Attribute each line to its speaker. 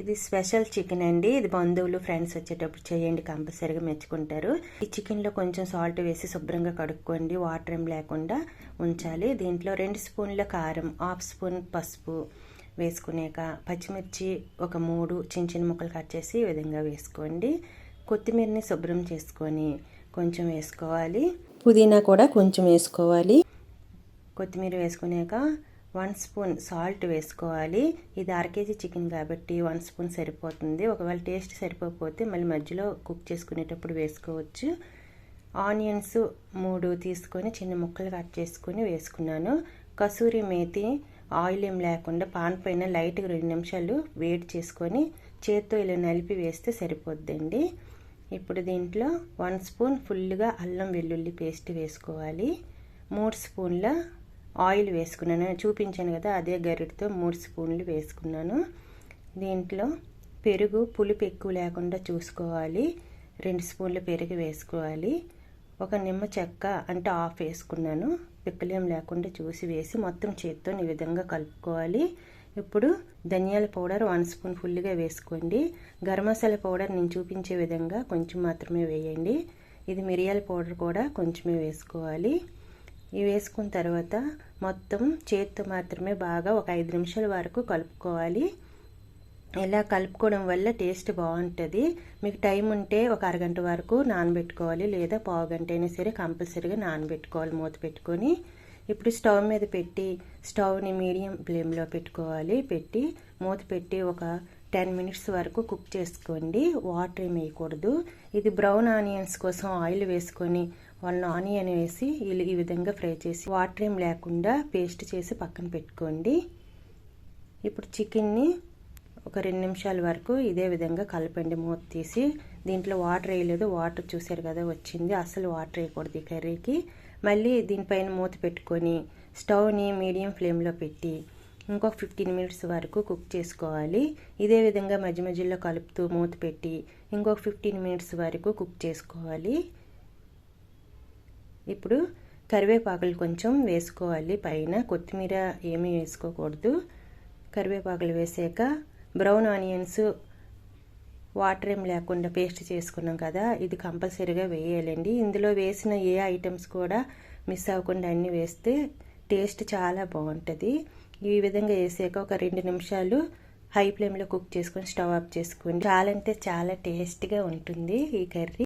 Speaker 1: ఇది special chicken అండి. ఇది బంధువులు ఫ్రెండ్స్ వచ్చేటప్పుడు చేయండి, కంపల్సరీగా మెచ్చుకుంటారు. ఈ చికెన్లో కొంచెం సాల్ట్ వేసి శుభ్రంగా కడుక్కోండి, వాటర్ ఏం లేకుండా ఉంచాలి. దీంట్లో 2 స్పూన్ల కారం, 1/2 స్పూన్ పసుపు వేసుకునేక పచ్చిమిర్చి ఒక 3 చిన్న చిన్న ముక్కలు కట్ చేసి ఈ విధంగా వేసుకోండి. కొత్తిమీరని శుభ్రం చేసుకొని కొంచెం వేసుకోవాలి. పుదీనా కూడా కొంచెం వేసుకోవాలి. కొత్తిమీర వేసుకునేక 1 స్పూన్ సాల్ట్ వేసుకోవాలి. ఇది 1/2 కేజీ చికెన్ కాబట్టి 1 స్పూన్ సరిపోతుంది. ఒకవేళ టేస్ట్ సరిపోకపోతే మళ్ళీ మధ్యలో కుక్ చేసుకునేటప్పుడు వేసుకోవచ్చు. ఆనియన్స్ 3 తీసుకొని చిన్న ముక్కలు కట్ చేసుకొని వేసుకున్నాను. కసూరి మేతి ఆయిల్ ఏం లేకుండా పాన్ పైన లైట్గా 2 నిమిషాలు వేడి చేసుకొని చేత్తో ఇలా నలిపి వేస్తే సరిపోద్దండి. ఇప్పుడు దీంట్లో 1 స్పూన్ ఫుల్గా అల్లం వెల్లుల్లి పేస్ట్ వేసుకోవాలి. 3 స్పూన్ల ఆయిల్ వేసుకున్నాను, చూపించాను కదా అదే గరిటతో 3 స్పూన్లు వేసుకున్నాను. దీంట్లో పెరుగు పులుపు ఎక్కువ లేకుండా చూసుకోవాలి. 2 స్పూన్ల పెరుగు వేసుకోవాలి. ఒక నిమ్మ చెక్క అంటే హాఫ్ వేసుకున్నాను. పిక్కలేం లేకుండా చూసి వేసి మొత్తం చేత్తో ఈ విధంగా కలుపుకోవాలి. ఇప్పుడు ధనియాల పౌడర్ 1 స్పూన్ ఫుల్గా వేసుకోండి. గరం మసాలా పౌడర్ నేను చూపించే విధంగా కొంచెం మాత్రమే వేయండి. ఇది మిరియాల పౌడర్ కూడా కొంచెమే వేసుకోవాలి. ఇవి వేసుకున్న తర్వాత మొత్తం చేత్తో మాత్రమే బాగా ఒక 5 నిమిషాల వరకు కలుపుకోవాలి. ఇలా కలుపుకోవడం వల్ల టేస్ట్ బాగుంటుంది. మీకు టైం ఉంటే ఒక అరగంట వరకు నానబెట్టుకోవాలి, లేదా పావు గంట అయినా సరే కంపల్సరీగా నానబెట్టుకోవాలి మూత పెట్టుకొని. ఇప్పుడు స్టవ్ మీద పెట్టి స్టవ్ని మీడియం ఫ్లేమ్లో పెట్టుకోవాలి. పెట్టి మూత పెట్టి ఒక 10 మినిట్స్ వరకు కుక్ చేసుకోండి. వాటర్ ఏమి వేయకూడదు. ఇది బ్రౌన్ ఆనియన్స్ కోసం ఆయిల్ వేసుకొని 1 ఆనియన్ వేసి ఈ విధంగా ఫ్రై చేసి వాటర్ ఏం లేకుండా పేస్ట్ చేసి పక్కన పెట్టుకోండి. ఇప్పుడు చికెన్ని ఒక 2 నిమిషాల వరకు ఇదే విధంగా కలపండి మూత తీసి. దీంట్లో వాటర్ వేయలేదు, వాటర్ చూసారు కదా వచ్చింది. అసలు వాటర్ వేయకూడదు ఈ కర్రీకి. మళ్ళీ దీనిపైన మూత పెట్టుకొని స్టవ్ని మీడియం ఫ్లేమ్లో పెట్టి ఇంకొక 15 మినిట్స్ వరకు కుక్ చేసుకోవాలి. ఇదే విధంగా మధ్య మధ్యలో కలుపుతూ మూత పెట్టి ఇంకొక 15 మినిట్స్ వరకు కుక్ చేసుకోవాలి. ఇప్పుడు కరివేపాకులు కొంచెం వేసుకోవాలి పైన, కొత్తిమీర ఏమీ వేసుకోకూడదు. కరివేపాకులు వేసాక బ్రౌన్ ఆనియన్స్ వాటర్ ఏం లేకుండా పేస్ట్ చేసుకున్నాం కదా, ఇది కంపల్సరీగా వేయాలండి. ఇందులో వేసిన ఏ ఐటమ్స్ కూడా మిస్ అవ్వకుండా అన్నీ వేస్తే టేస్ట్ చాలా బాగుంటుంది. ఈ విధంగా వేసాక ఒక 2 నిమిషాలు హై ఫ్లేమ్లో కుక్ చేసుకొని స్టవ్ ఆఫ్ చేసుకోండి. చాలా అంటే చాలా టేస్ట్గా ఉంటుంది ఈ కర్రీ.